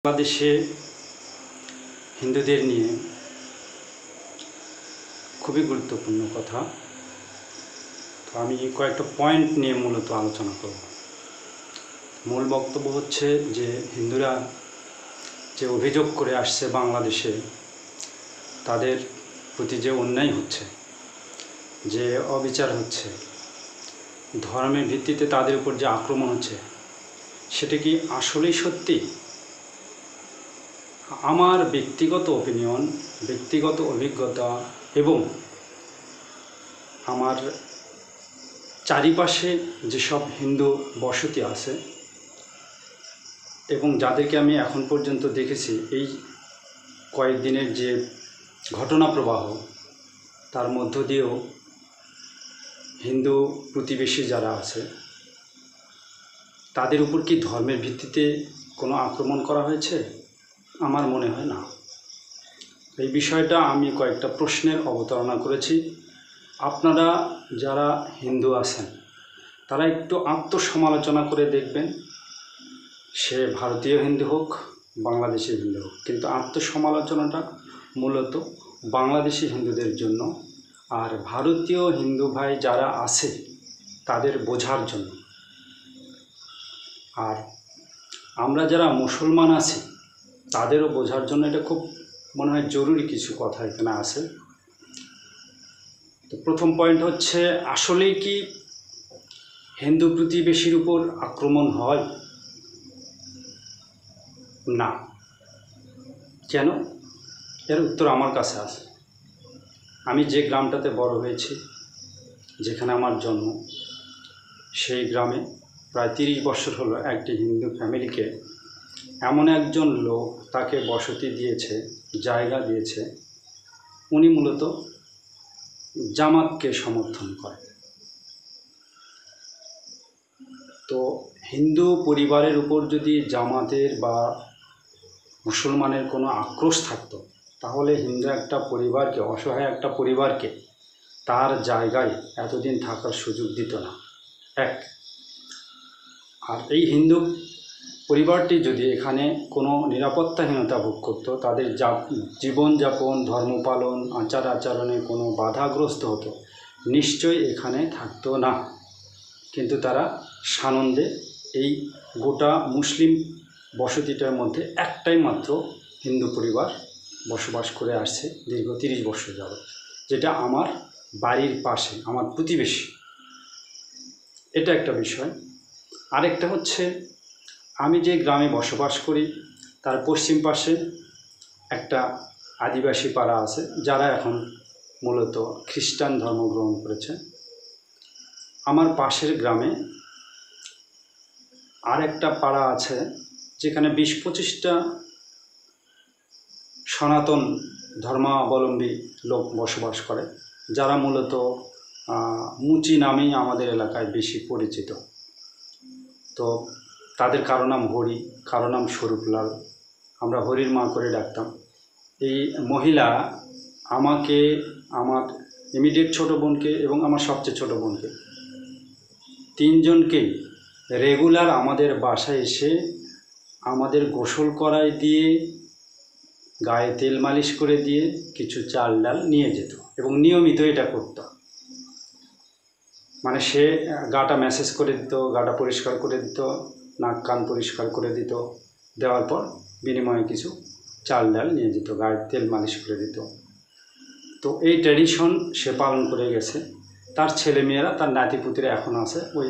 বাংলাদেশে হিন্দুদের নিয়ে খুবই গুরুত্বপূর্ণ কথা। তো আমি কয়েকটা পয়েন্ট নিয়ে মূলত আলোচনা করব। মূল বক্তব্য হচ্ছে যে হিন্দুরা যে অভিযোগ করে আসছে বাংলাদেশে তাদের প্রতি যে অন্যায় হচ্ছে, যে অবিচার হচ্ছে, ধর্মের ভিত্তিতে তাদের উপর যে আক্রমণ হচ্ছে, সেটা কি আসলেই সত্যি? আমার ব্যক্তিগত ওপিনিয়ন, ব্যক্তিগত অভিজ্ঞতা এবং আমার চারিপাশে যেসব হিন্দু বসতি আছে এবং যাদেরকে আমি এখন পর্যন্ত দেখেছি, এই কয়েকদিনের যে ঘটনা প্রবাহ তার মধ্য দিয়েও হিন্দু প্রতিবেশী যারা আছে তাদের উপর কি ধর্মের ভিত্তিতে কোনো আক্রমণ করা হয়েছে? আমার মনে হয় না। এই বিষয়টা আমি কয়েকটা প্রশ্নের অবতারণা করেছি। আপনারা যারা হিন্দু আছেন তারা একটু আত্মসমালোচনা করে দেখবেন, সে ভারতীয় হিন্দু হোক, বাংলাদেশি হিন্দু হোক, কিন্তু আত্মসমালোচনাটা মূলত বাংলাদেশি হিন্দুদের জন্য আর ভারতীয় হিন্দু ভাই যারা আছে তাদের বোঝার জন্য। আর আমরা যারা মুসলমান আছি তাদেরও বোঝার জন্য এটা খুব মনে হয় জরুরি কিছু কথা এখানে আছে। তো প্রথম পয়েন্ট হচ্ছে, আসলেই কি হিন্দু প্রতিবেশীর উপর আক্রমণ হয়? না। কেন? এর উত্তর আমার কাছে আছে। আমি যে গ্রামটাতে বড় হয়েছি, যেখানে আমার জন্ম, সেই গ্রামে প্রায় 30 বছর হলো একটি হিন্দু ফ্যামিলিকে এমন একজন লোক তাকে বসতি দিয়েছে, জায়গা দিয়েছে, উনি মূলত জামাতকে সমর্থন করে। তো হিন্দু পরিবারের উপর যদি জামাতের বা মুসলমানের কোনো আক্রোশ থাকতো তাহলে হিন্দু একটা পরিবারকে, অসহায় একটা পরিবারকে তার জায়গায় এতদিন থাকার সুযোগ দিত না। এক, আর এই হিন্দু পরিবারটি যদি এখানে কোনো নিরাপত্তাহীনতা ভোগ করত, তাদের জীবনযাপন, ধর্মপালন, আচার আচরণে কোনো বাধাগ্রস্ত হতো, নিশ্চয়ই এখানে থাকতো না। কিন্তু তারা সানন্দে এই গোটা মুসলিম বসতিটার মধ্যে একটাই মাত্র হিন্দু পরিবার বসবাস করে আসছে দীর্ঘ 30 বছর যাবত, যেটা আমার বাড়ির পাশে, আমার প্রতিবেশী। এটা একটা বিষয়। আরেকটা হচ্ছে, আমি যে গ্রামে বসবাস করি তার পশ্চিম পাশে একটা আদিবাসী পাড়া আছে, যারা এখন মূলত খ্রিস্টান ধর্ম গ্রহণ করেছে। আমার পাশের গ্রামে আর একটা পাড়া আছে যেখানে 20-25টা সনাতন ধর্মাবলম্বী লোক বসবাস করে, যারা মূলত মুচি নামেই আমাদের এলাকায় বেশি পরিচিত। তো তাদের কারো নাম হরি, কারো নাম স্বরূপলাল, আমরা হরির মা করে ডাকতাম। এই মহিলা আমাকে, আমার ইমিডিয়েট ছোটো বোনকে এবং আমার সবচেয়ে ছোটো বোনকে, 3 জনকেই রেগুলার আমাদের বাসায় এসে আমাদের গোসল করায় দিয়ে, গায়ে তেল মালিশ করে দিয়ে কিছু চাল ডাল নিয়ে যেত এবং নিয়মিত এটা করত। মানে সে গাটা ম্যাসেজ করে দিত, গাটা পরিষ্কার করে দিত, নাক কান পরিষ্কার করে দিত, দেওয়ার পর বিনিময়ে কিছু চাল ডাল নিয়ে যেত, গায়ে তেল মালিশ করে দিত। তো এই ট্র্যাডিশন সে পালন করে গেছে। তার ছেলেমেয়েরা, তার নাতিপুতিরা এখন আছে। ওই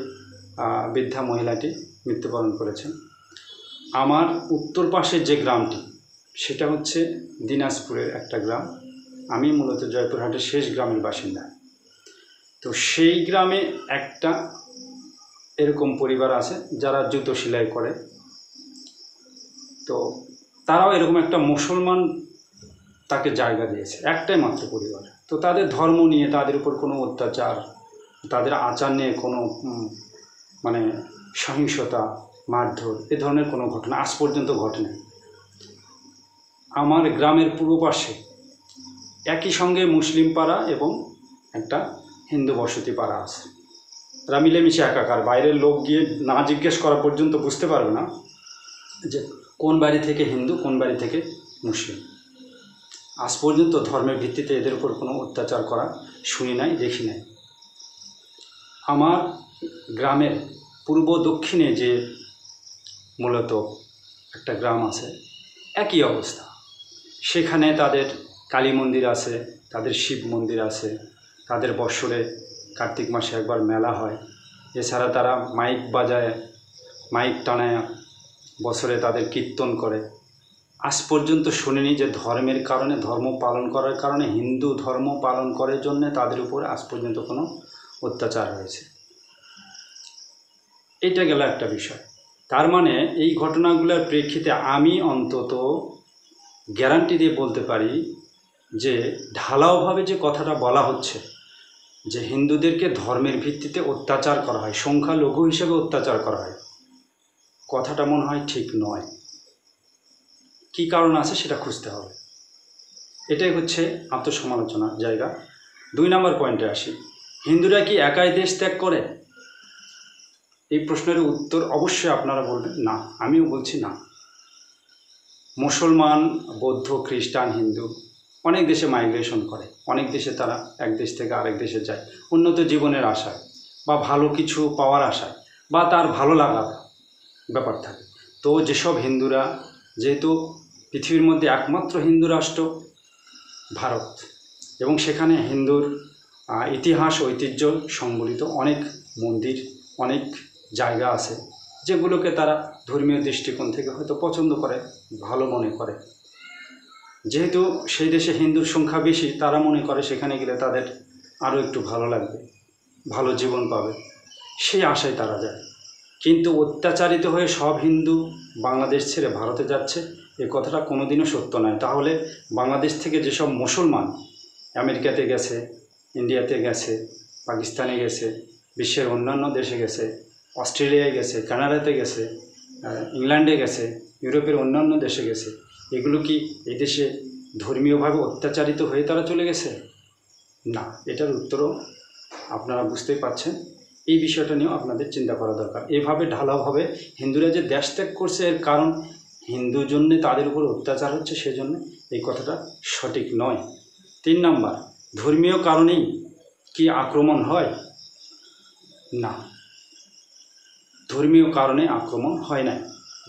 বৃদ্ধা মহিলাটি মৃত্যুবরণ করেছেন। আমার উত্তর পাশের যে গ্রামটি, সেটা হচ্ছে দিনাজপুরের একটা গ্রাম। আমি মূলত জয়পুরহাটের শেষ গ্রামের বাসিন্দা। তো সেই গ্রামে একটা এরকম পরিবার আছে যারা জুতো সেলাই করে। তো তারাও এরকম একটা মুসলমান তাকে জায়গা দিয়েছে, একটাই মাত্র পরিবার। তো তাদের ধর্ম নিয়ে, তাদের উপর কোনো অত্যাচার, তাদের আচার নিয়ে কোনো মানে সহিংসতা, মারধর, এ ধরনের কোনো ঘটনা আজ পর্যন্ত ঘটেনি। আমার গ্রামের পূর্ব পাশে একই সঙ্গে মুসলিম পাড়া এবং একটা হিন্দু বসতি পাড়া আছে। তারা মিলেমিশে একাকার। বাইরের লোক গিয়ে না জিজ্ঞেস করা পর্যন্ত বুঝতে পারবে না যে কোন বাড়ি থেকে হিন্দু, কোন বাড়ি থেকে মুসলিম। আজ পর্যন্ত ধর্মের ভিত্তিতে এদের উপর কোনো অত্যাচার করা শুনি নাই, দেখি নাই। আমার গ্রামের পূর্ব দক্ষিণে যে মূলত একটা গ্রাম আছে, একই অবস্থা। সেখানে তাদের কালী মন্দির আছে, তাদের শিব মন্দির আছে, তাদের বৎসরে কার্তিক মাসে একবার মেলা হয়। এছাড়া তারা মাইক বাজায়, মাইক টানায় বছরে তাদের কীর্তন করে। আজ পর্যন্ত শুনিনি যে ধর্মের কারণে, ধর্ম পালন করার কারণে, হিন্দু ধর্ম পালন করার জন্য তাদের উপর আজ পর্যন্ত কোনো অত্যাচার হয়েছে। এটা গেল একটা বিষয়। তার মানে এই ঘটনাগুলোর প্রেক্ষিতে আমি অন্তত গ্যারান্টি দিয়ে বলতে পারি যে ঢালাওভাবে যে কথাটা বলা হচ্ছে যে হিন্দুদেরকে ধর্মের ভিত্তিতে অত্যাচার করা হয়, সংখ্যালঘু হিসেবে অত্যাচার করা হয়, কথাটা মনে হয় ঠিক নয়। কী কারণ আছে সেটা খুঁজতে হবে। এটাই হচ্ছে আত্মসমালোচনার জায়গা। 2 নম্বর পয়েন্টে আসি। হিন্দুরা কি একাই দেশ ত্যাগ করে? এই প্রশ্নের উত্তর অবশ্যই আপনারা বলবেন না, আমিও বলছি না। মুসলমান, বৌদ্ধ, খ্রিস্টান, হিন্দু অনেক দেশে মাইগ্রেশন করে, অনেক দেশে তারা এক দেশ থেকে আরেক দেশে যায় উন্নত জীবনের আশায় বা ভালো কিছু পাওয়ার আশায় বা তার ভালো লাগার ব্যাপার থাকে। তো যেসব হিন্দুরা, যেহেতু পৃথিবীর মধ্যে একমাত্র হিন্দু রাষ্ট্র ভারত, এবং সেখানে হিন্দুর ইতিহাস, ঐতিহ্য সংবলিত অনেক মন্দির, অনেক জায়গা আছে যেগুলোকে তারা ধর্মীয় দৃষ্টিকোণ থেকে হয়তো পছন্দ করে, ভালো মনে করে। যেহেতু সেই দেশে হিন্দুর সংখ্যা বেশি, তারা মনে করে সেখানে গেলে তাদের আরও একটু ভালো লাগবে, ভালো জীবন পাবে, সেই আশায় তারা যায়। কিন্তু অত্যাচারিত হয়ে সব হিন্দু বাংলাদেশ ছেড়ে ভারতে যাচ্ছে, এ কথাটা কোনোদিনও সত্য নয়। তাহলে বাংলাদেশ থেকে যেসব মুসলমান আমেরিকাতে গেছে, ইন্ডিয়াতে গেছে, পাকিস্তানে গেছে, বিশ্বের অন্যান্য দেশে গেছে, অস্ট্রেলিয়ায় গেছে, কানাডাতে গেছে, ইংল্যান্ডে গেছে, ইউরোপের অন্যান্য দেশে গেছে, এগুলো কি এই দেশে ধর্মীয়ভাবে অত্যাচারিত হয়ে তারা চলে গেছে? না। এটার উত্তরও আপনারা বুঝতেই পারছেন। এই বিষয়টা নিয়েও আপনাদের চিন্তা করা দরকার। এভাবে ঢালাওভাবে হিন্দুরা যে দেশ ত্যাগ করছে এর কারণ হিন্দু জন্যে তাদের উপর অত্যাচার হচ্ছে, সেজন্য এই কথাটা সঠিক নয়। 3 নম্বর, ধর্মীয় কারণেই কি আক্রমণ হয়? না, ধর্মীয় কারণে আক্রমণ হয় না।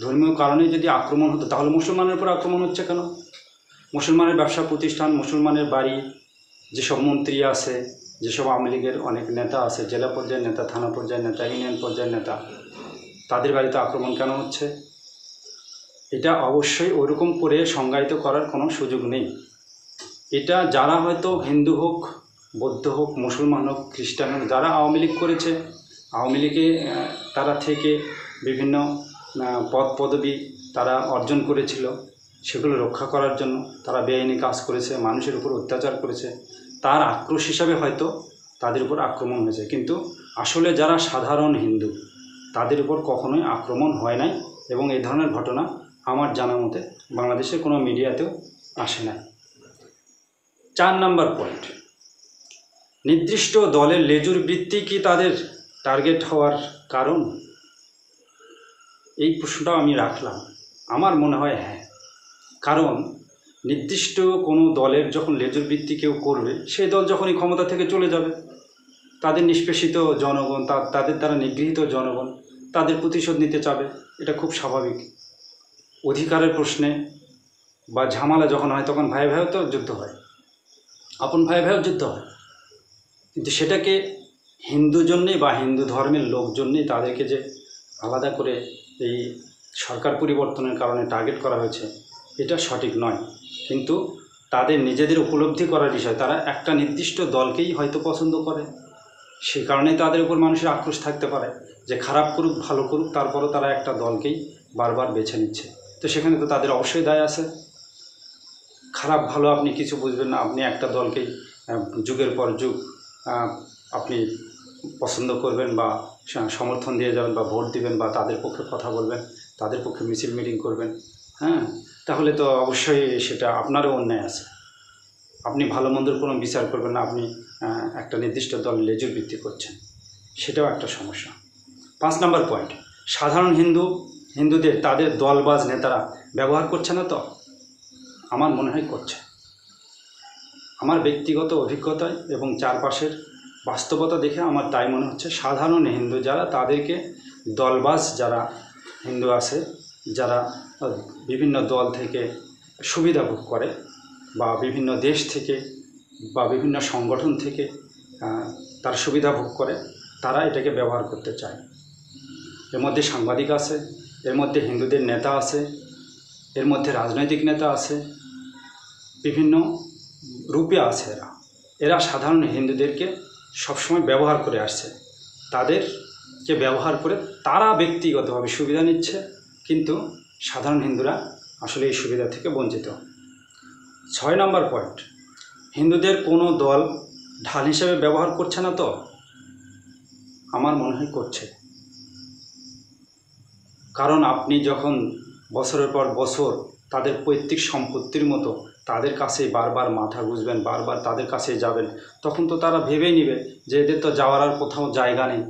ধর্মীয় কারণে যদি আক্রমণ হতো তাহলে মুসলমানের উপর আক্রমণ হচ্ছে কেন? মুসলমানের ব্যবসা প্রতিষ্ঠান, মুসলমানের বাড়ি, যেসব মন্ত্রী আছে, যেসব আওয়ামী লীগের অনেক নেতা আছে, জেলা পর্যায়ের নেতা, থানা পর্যায়ের নেতা, ইউনিয়ন পর্যায়ের নেতা, তাদের বাড়িতে আক্রমণ কেন হচ্ছে? এটা অবশ্যই ওরকম করে সংজ্ঞায়িত করার কোনো সুযোগ নেই। এটা যারা হয়তো হিন্দু হোক, বৌদ্ধ হোক, মুসলমান হোক, খ্রিস্টান হোক, যারা আওয়ামী লীগ করেছে, আওয়ামী লীগে তারা থেকে বিভিন্ন পদ পদবি তারা অর্জন করেছিল, সেগুলো রক্ষা করার জন্য তারা বেআইনি কাজ করেছে, মানুষের উপর অত্যাচার করেছে, তার আক্রোশ হিসাবে হয়তো তাদের উপর আক্রমণ হয়েছে। কিন্তু আসলে যারা সাধারণ হিন্দু তাদের উপর কখনোই আক্রমণ হয় নাই, এবং এই ধরনের ঘটনা আমার জানা মতে বাংলাদেশের কোনো মিডিয়াতেও আসে নাই। 4 নম্বর পয়েন্ট, নির্দিষ্ট দলের লেজুর বৃত্তি কি তাদের টার্গেট হওয়ার কারণ? এই প্রশ্নটাও আমি রাখলাম। আমার মনে হয় হ্যাঁ, কারণ নির্দিষ্ট কোনো দলের যখন লেজুর বৃত্তি কেউ করবে, সেই দল যখনই ক্ষমতা থেকে চলে যাবে, তাদের নিষ্পেষিত জনগণ, তাদের দ্বারা নিগৃহীত জনগণ তাদের প্রতিশোধ নিতে চাবে, এটা খুব স্বাভাবিক। অধিকারের প্রশ্নে বা ঝামেলা যখন হয় তখন ভাই ভাইও তো যুদ্ধ হয়, আপন ভাই ভাইও যুদ্ধ হয়, কিন্তু সেটাকে হিন্দু জন্যেই বা হিন্দু ধর্মের লোকজন্যেই তাদেরকে যে আলাদা করে এই সরকার পরিবর্তনের কারণে টার্গেট করা হয়েছে, এটা সঠিক নয়। কিন্তু তাদের নিজেদের উপলব্ধি করার বিষয়, তারা একটা নির্দিষ্ট দলকেই হয়তো পছন্দ করে, সে কারণে তাদের উপর মানুষের আক্রোশ থাকতে পারে যে খারাপ করুক ভালো করুক, তারপরও তারা একটা দলকেই বারবার বেছে নিচ্ছে। তো সেখানে তো তাদের অবশ্যই দায় আছে। খারাপ ভালো আপনি কিছু বুঝবেন না, আপনি একটা দলকেই যুগের পর যুগ আপনি পছন্দ করবেন বা সমর্থন দিয়ে যাবেন বা ভোট দিবেন বা তাদের পক্ষে কথা বলবেন, তাদের পক্ষে মিছিল মিটিং করবেন, হ্যাঁ, তাহলে তো অবশ্যই সেটা আপনারও অন্যায় আছে। আপনি ভালো মন্দর কোনো বিচার করবেন না, আপনি একটা নির্দিষ্ট দল লেজুর ভিত্তি করছেন, সেটাও একটা সমস্যা। 5 নম্বর পয়েন্ট, সাধারণ হিন্দুদের তাদের দলবাজ নেতারা ব্যবহার করছে না তো? আমার মনে হয় করছে। আমার ব্যক্তিগত অভিজ্ঞতায় এবং চারপাশের বাস্তবতা দেখে আমার তাই মনে হচ্ছে, সাধারণ হিন্দু যারা, তাদেরকে দলবাজ যারা হিন্দু আছে, যারা বিভিন্ন দল থেকে সুবিধা ভোগ করে বা বিভিন্ন দেশ থেকে বা বিভিন্ন সংগঠন থেকে তার সুবিধা ভোগ করে, তারা এটাকে ব্যবহার করতে চায়। এর মধ্যে সাংবাদিক আছে, এর মধ্যে হিন্দুদের নেতা আছে, এর মধ্যে রাজনৈতিক নেতা আছে, বিভিন্ন রূপে আছে। এরা সাধারণ হিন্দুদেরকে সবসময় ব্যবহার করে আসছে। তাদেরকে ব্যবহার করে তারা ব্যক্তিগতভাবে সুবিধা নিচ্ছে, কিন্তু সাধারণ হিন্দুরা আসলে এই সুবিধা থেকে বঞ্চিত। 6 নম্বর পয়েন্ট, হিন্দুদের কোনো দল ঢাল হিসেবে ব্যবহার করছে না তো? আমার মনে হয় করছে। কারণ আপনি যখন বছরের পর বছর তাদের পৈতৃক সম্পত্তির মতো তাদের কাছেই বারবার মাথা গুঁজবেন, বারবার তাদের কাছে যাবেন, তখন তো তারা ভেবেই নেবে যে এদের তো যাওয়ার আর কোথাও জায়গা নেই।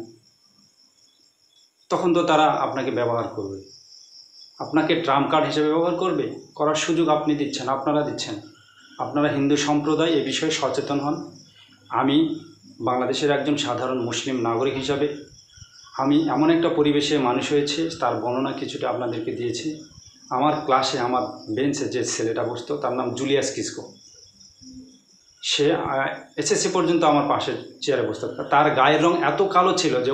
তখন তো তারা আপনাকে ব্যবহার করবে, আপনাকে ট্রাম্প কার্ড হিসেবে ব্যবহার করবে। করার সুযোগ আপনি দিচ্ছেন, আপনারা দিচ্ছেন। আপনারা হিন্দু সম্প্রদায় এ বিষয়ে সচেতন হন। আমি বাংলাদেশের একজন সাধারণ মুসলিম নাগরিক হিসাবে আমি এমন একটা পরিবেশে মানুষ হয়েছে, তার বর্ণনা কিছুটা আপনাদেরকে দিয়েছি। আমার ক্লাসে, আমার বেঞ্চে যে ছেলেটা বসতো, তার নাম জুলিয়াস কিসকো। সে এসএসসি পর্যন্ত আমার পাশের চেয়ারে বসতো। তার গায়ের রং এত কালো ছিল যে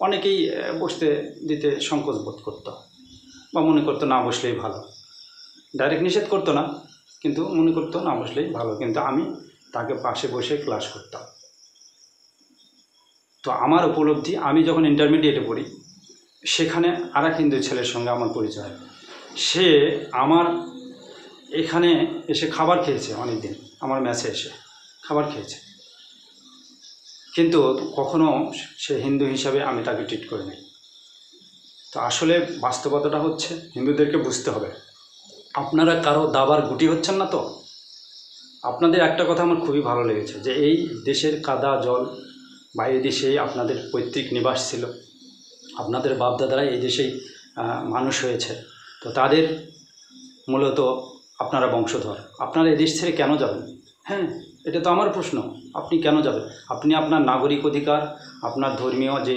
অনেকেই বসতে দিতে সংকোচ বোধ করতো বা মনে করতো না বসলেই ভালো। ডাইরেক্ট নিষেধ করতো না, কিন্তু মনে করতো না বসলেই ভালো। কিন্তু আমি তাকে পাশে বসে ক্লাস করতাম। তো আমার উপলব্ধি, আমি যখন ইন্টারমিডিয়েটে পড়ি, সেখানে আর এক হিন্দু ছেলের সঙ্গে আমার পরিচয়। সে আমার এখানে এসে খাবার খেয়েছে, অনেক দিন আমার ম্যাচে এসে খাবার খেয়েছে, কিন্তু কখনো সে হিন্দু হিসাবে আমি তাকে ট্রিট করি নাই। তো আসলে বাস্তবতাটা হচ্ছে, হিন্দুদেরকে বুঝতে হবে, আপনারা কারো দাবার গুটি হচ্ছেন না তো। আপনাদের একটা কথা আমার খুবই ভালো লেগেছে, যে এই দেশের কাদা জল বা এই দেশেই আপনাদের পৈতৃক নিবাস ছিল, আপনাদের বাপদাদারা এই দেশেই মানুষ হয়েছে। তো তাদের মূলত আপনারা বংশধর। আপনারা এই দেশ ছেড়ে কেন যাবেন? হ্যাঁ, এটা তো আমার প্রশ্ন। আপনি কেন যাবেন? আপনি আপনার নাগরিক অধিকার, আপনার ধর্মীয় যে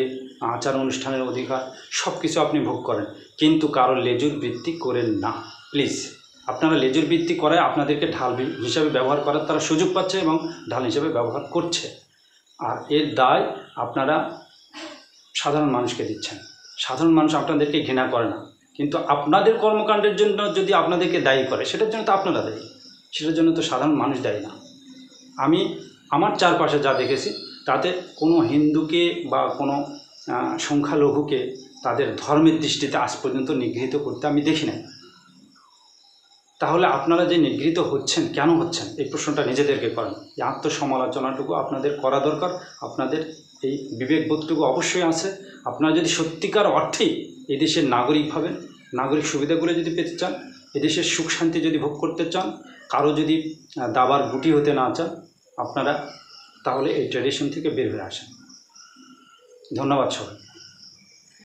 আচার অনুষ্ঠানের অধিকার, সব কিছু আপনি ভোগ করেন, কিন্তু কারোর লেজুর বৃত্তি করেন না প্লিজ। আপনারা লেজুর বৃত্তি করায় আপনাদেরকে ঢাল হিসাবে ব্যবহার করার তারা সুযোগ পাচ্ছে এবং ঢাল হিসাবে ব্যবহার করছে। আর এর দায় আপনারা সাধারণ মানুষকে দিচ্ছেন। সাধারণ মানুষ আপনাদেরকে ঘৃণা করে না, কিন্তু আপনাদের কর্মকাণ্ডের জন্য যদি আপনাদেরকে দায়ী করে, সেটার জন্য তো আপনারা দায়ী, সেটার জন্য তো সাধারণ মানুষ দায়ী না। আমি আমার চারপাশে যা দেখেছি, তাতে কোনো হিন্দুকে বা কোনো সংখ্যালঘুকে তাদের ধর্মের দৃষ্টিতে আজ পর্যন্ত নিগৃহীত করতে আমি দেখি নাই। তাহলে আপনারা যে নিগৃহীত হচ্ছেন, কেন হচ্ছেন, এই প্রশ্নটা নিজেদেরকে করেন। এই আত্মসমালোচনাটুকু আপনাদের করা দরকার। আপনাদের এই বিবেকবোধটুকু অবশ্যই আছে। আপনারা যদি সত্যিকার অর্থেই এদেশের নাগরিক ভাবেন, নাগরিক সুবিধাগুলো যদি পেতে চান, এদেশের সুখ শান্তি যদি ভোগ করতে চান, কারো যদি দাবার গুটি হতে না চান, আপনারা তাহলে এই ট্র্যাডিশন থেকে বের হয়ে আসেন। ধন্যবাদ সবাই।